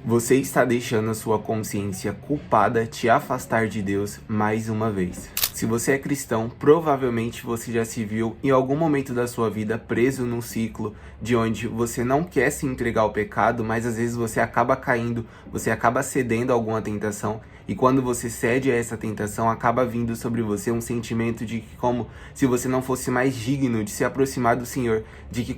Você está deixando a sua consciência culpada te afastar de Deus mais uma vez. Se você é cristão, provavelmente você já se viu em algum momento da sua vida preso num ciclo de onde você não quer se entregar ao pecado, mas às vezes você acaba caindo, você acaba cedendo a alguma tentação, e quando você cede a essa tentação, acaba vindo sobre você um sentimento de que como se você não fosse mais digno de se aproximar do Senhor, de que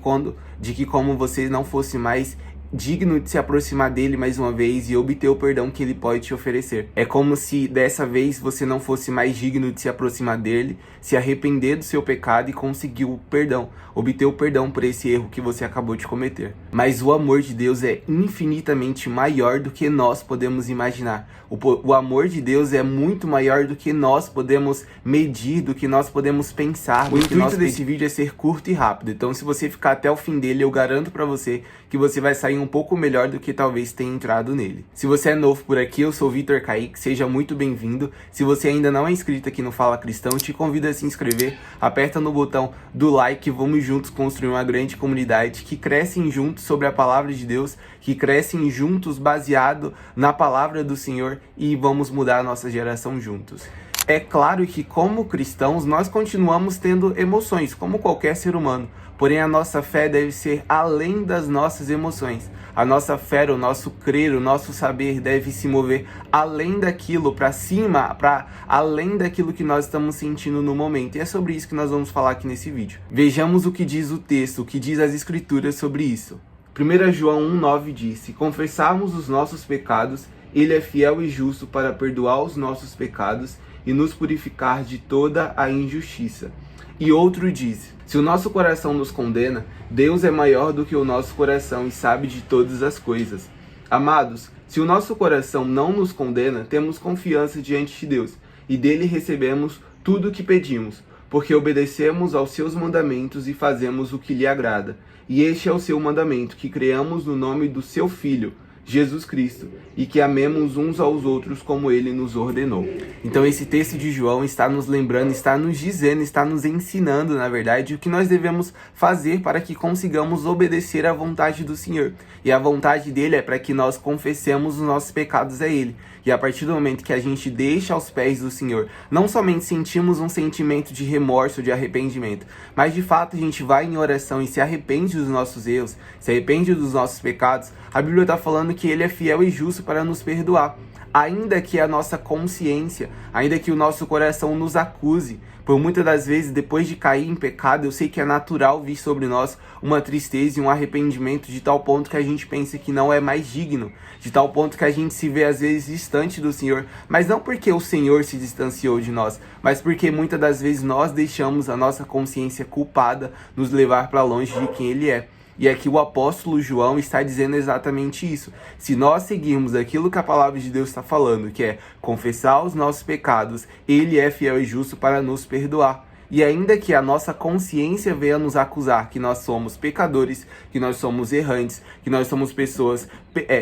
como você não fosse mais digno de se aproximar dele mais uma vez e obter o perdão que ele pode te oferecer. É como se dessa vez você não fosse mais digno de se aproximar dele, se arrepender do seu pecado e conseguir o perdão, obter o perdão por esse erro que você acabou de cometer. Mas o amor de Deus é infinitamente maior do que nós podemos imaginar. O amor de Deus é muito maior do que nós podemos medir, do que nós podemos pensar. O intuito desse vídeo é ser curto e rápido, então se você ficar até o fim dele, eu garanto pra você que você vai sair um pouco melhor do que talvez tenha entrado nele. Se você é novo por aqui, eu sou o Vitor Kaique, seja muito bem-vindo. Se você ainda não é inscrito aqui no Fala Cristão, eu te convido a se inscrever, aperta no botão do like, vamos juntos construir uma grande comunidade que crescem juntos sobre a palavra de Deus, que crescem juntos baseado na palavra do Senhor e vamos mudar a nossa geração juntos. É claro que como cristãos nós continuamos tendo emoções, como qualquer ser humano, porém a nossa fé deve ser além das nossas emoções. A nossa fé, o nosso crer, o nosso saber deve se mover além daquilo, para cima, para além daquilo que nós estamos sentindo no momento. E é sobre isso que nós vamos falar aqui nesse vídeo. Vejamos o que diz o texto, o que diz as escrituras sobre isso. 1 João 1,9 diz: se confessarmos os nossos pecados, ele é fiel e justo para perdoar os nossos pecados e nos purificar de toda a injustiça. E outro diz: se o nosso coração nos condena, Deus é maior do que o nosso coração e sabe de todas as coisas. Amados, se o nosso coração não nos condena, temos confiança diante de Deus, e dele recebemos tudo o que pedimos, porque obedecemos aos seus mandamentos e fazemos o que lhe agrada. E este é o seu mandamento, que creamos no nome do seu Filho, Jesus Cristo, e que amemos uns aos outros como ele nos ordenou. Então esse texto de João está nos lembrando, está nos dizendo, está nos ensinando, na verdade, o que nós devemos fazer para que consigamos obedecer à vontade do Senhor. E a vontade dele é para que nós confessemos os nossos pecados a ele. E a partir do momento que a gente deixa aos pés do Senhor, não somente sentimos um sentimento de remorso, de arrependimento, mas de fato a gente vai em oração e se arrepende dos nossos erros, se arrepende dos nossos pecados, a Bíblia está falando que ele é fiel e justo para nos perdoar. Ainda que a nossa consciência, ainda que o nosso coração nos acuse, por muitas das vezes, depois de cair em pecado, eu sei que é natural vir sobre nós uma tristeza e um arrependimento de tal ponto que a gente pensa que não é mais digno, de tal ponto que a gente se vê às vezes distante do Senhor, mas não porque o Senhor se distanciou de nós, mas porque muitas das vezes nós deixamos a nossa consciência culpada nos levar para longe de quem Ele é. E aqui o apóstolo João está dizendo exatamente isso. Se nós seguirmos aquilo que a palavra de Deus está falando, que é confessar os nossos pecados, ele é fiel e justo para nos perdoar. E ainda que a nossa consciência venha nos acusar que nós somos pecadores, que nós somos errantes, que nós somos pessoas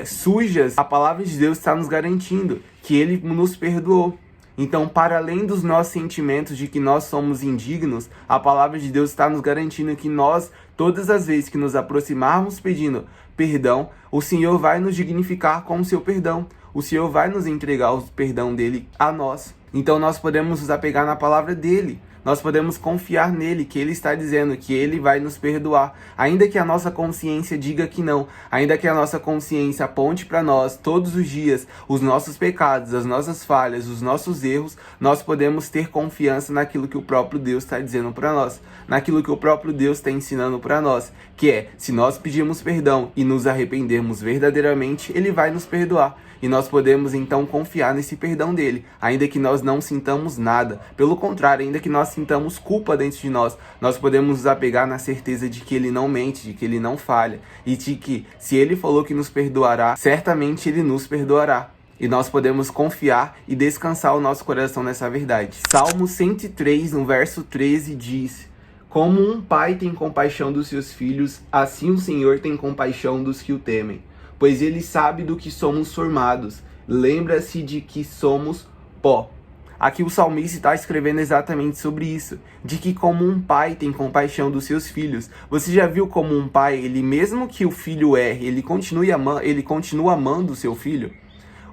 sujas, a palavra de Deus está nos garantindo que ele nos perdoou. Então, para além dos nossos sentimentos de que nós somos indignos, a palavra de Deus está nos garantindo que nós, todas as vezes que nos aproximarmos pedindo perdão, o Senhor vai nos dignificar com o seu perdão. O Senhor vai nos entregar o perdão dele a nós. Então, nós podemos nos apegar na palavra dele. Nós podemos confiar nele, que ele está dizendo que ele vai nos perdoar. Ainda que a nossa consciência diga que não, ainda que a nossa consciência aponte para nós todos os dias os nossos pecados, as nossas falhas, os nossos erros, nós podemos ter confiança naquilo que o próprio Deus está dizendo para nós, naquilo que o próprio Deus está ensinando para nós, que é, se nós pedirmos perdão e nos arrependermos verdadeiramente, ele vai nos perdoar. E nós podemos então confiar nesse perdão dele, ainda que nós não sintamos nada. Pelo contrário, ainda que nós sintamos culpa dentro de nós, nós podemos nos apegar na certeza de que ele não mente, de que ele não falha, e de que se ele falou que nos perdoará, certamente ele nos perdoará. E nós podemos confiar e descansar o nosso coração nessa verdade. Salmo 103, no verso 13, diz: como um pai tem compaixão dos seus filhos, assim o Senhor tem compaixão dos que o temem. Pois ele sabe do que somos formados, lembra-se de que somos pó. Aqui o salmista está escrevendo exatamente sobre isso, de que como um pai tem compaixão dos seus filhos. Você já viu como um pai, ele mesmo que o filho erre, ele continua amando o seu filho?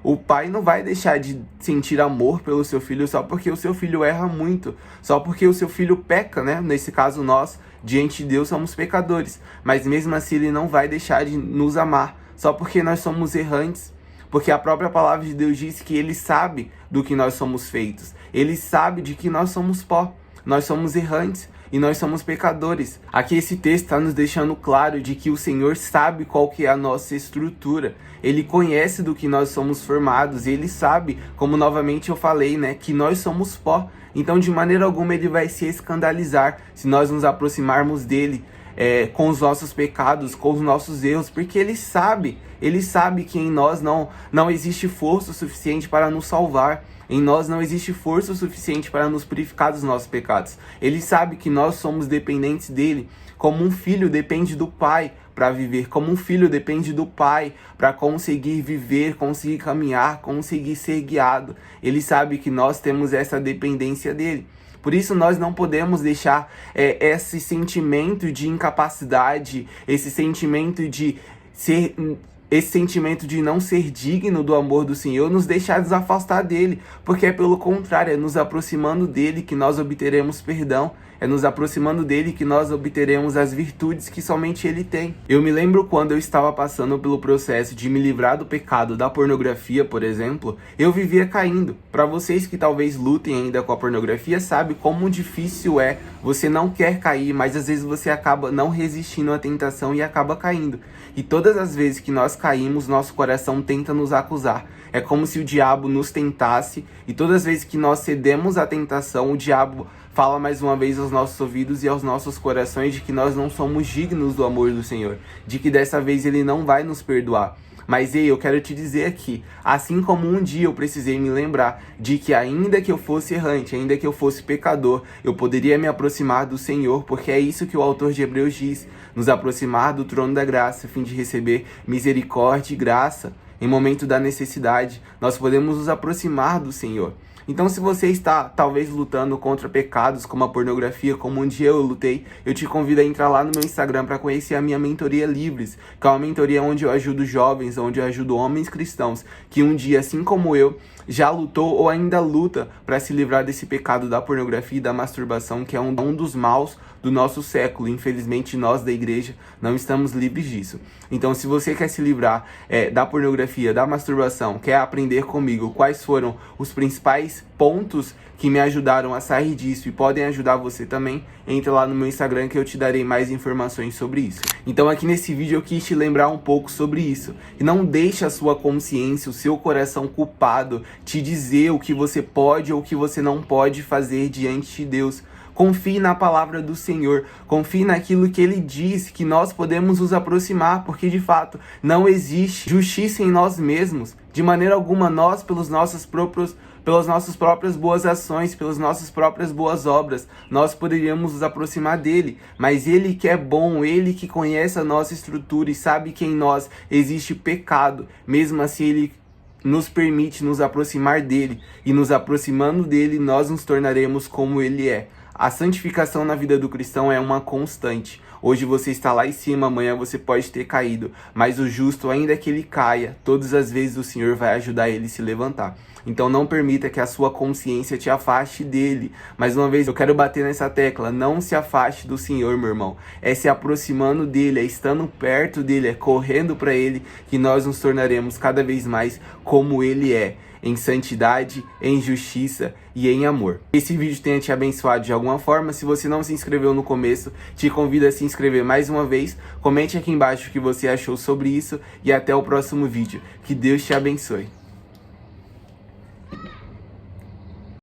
O pai não vai deixar de sentir amor pelo seu filho só porque o seu filho erra muito, só porque o seu filho peca, né? Nesse caso nós, diante de Deus, somos pecadores, mas mesmo assim ele não vai deixar de nos amar, só porque nós somos errantes. Porque a própria palavra de Deus diz que Ele sabe do que nós somos feitos. Ele sabe de que nós somos pó, nós somos errantes e nós somos pecadores. Aqui esse texto está nos deixando claro de que o Senhor sabe qual que é a nossa estrutura. Ele conhece do que nós somos formados e Ele sabe, como novamente eu falei, né, que nós somos pó. Então de maneira alguma Ele vai se escandalizar se nós nos aproximarmos dEle com os nossos pecados, com os nossos erros, porque Ele sabe que em nós não existe força suficiente para nos salvar, em nós não existe força suficiente para nos purificar dos nossos pecados. Ele sabe que nós somos dependentes dEle, como um filho depende do pai para viver, como um filho depende do pai para conseguir viver, conseguir caminhar, conseguir ser guiado. Ele sabe que nós temos essa dependência dEle. Por isso nós não podemos deixar esse sentimento de incapacidade, esse sentimento de não ser digno do amor do Senhor nos deixar desafastar dele, porque é pelo contrário, é nos aproximando dele que nós obteremos perdão, é nos aproximando dele que nós obteremos as virtudes que somente ele tem. Eu me lembro quando eu estava passando pelo processo de me livrar do pecado da pornografia, por exemplo, eu vivia caindo. Para vocês que talvez lutem ainda com a pornografia, sabe como difícil é, você não quer cair, mas às vezes você acaba não resistindo à tentação e acaba caindo. E todas as vezes que nós caímos, nosso coração tenta nos acusar. É como se o diabo nos tentasse, e todas as vezes que nós cedemos à tentação, o diabo fala mais uma vez aos nossos ouvidos e aos nossos corações de que nós não somos dignos do amor do Senhor, de que dessa vez Ele não vai nos perdoar. Mas ei, eu quero te dizer aqui, assim como um dia eu precisei me lembrar de que ainda que eu fosse errante, ainda que eu fosse pecador, eu poderia me aproximar do Senhor, porque é isso que o autor de Hebreus diz, nos aproximar do trono da graça, a fim de receber misericórdia e graça. Em momento da necessidade, nós podemos nos aproximar do Senhor. Então, se você está, talvez, lutando contra pecados como a pornografia, como um dia eu lutei, eu te convido a entrar lá no meu Instagram para conhecer a minha mentoria Livres, que é uma mentoria onde eu ajudo jovens, onde eu ajudo homens cristãos, que um dia, assim como eu, já lutou ou ainda luta para se livrar desse pecado da pornografia e da masturbação, que é um dos maus do nosso século. Infelizmente, nós da igreja não estamos livres disso. Então, se você quer se livrar da pornografia, da masturbação, quer aprender comigo quais foram os principais pontos que me ajudaram a sair disso e podem ajudar você também, entra lá no meu Instagram que eu te darei mais informações sobre isso. Então aqui nesse vídeo eu quis te lembrar um pouco sobre isso. E não deixe a sua consciência, o seu coração culpado te dizer o que você pode ou o que você não pode fazer diante de Deus. Confie na palavra do Senhor, confie naquilo que Ele diz, que nós podemos nos aproximar, porque de fato não existe justiça em nós mesmos. De maneira alguma nós, pelas nossas próprias boas ações, pelas nossas próprias boas obras, nós poderíamos nos aproximar dele. Mas Ele que é bom, Ele que conhece a nossa estrutura e sabe que em nós existe pecado, mesmo assim Ele nos permite nos aproximar dele. E nos aproximando dele, nós nos tornaremos como Ele é. A santificação na vida do cristão é uma constante. Hoje você está lá em cima, amanhã você pode ter caído. Mas o justo, ainda que ele caia, todas as vezes o Senhor vai ajudar ele a se levantar. Então não permita que a sua consciência te afaste dele. Mais uma vez, eu quero bater nessa tecla. Não se afaste do Senhor, meu irmão. É se aproximando dele, é estando perto dele, é correndo para ele, que nós nos tornaremos cada vez mais como ele é. Em santidade, em justiça e em amor. Esse vídeo tenha te abençoado de alguma forma. Se você não se inscreveu no começo, te convido a se inscrever mais uma vez. Comente aqui embaixo o que você achou sobre isso e até o próximo vídeo. Que Deus te abençoe.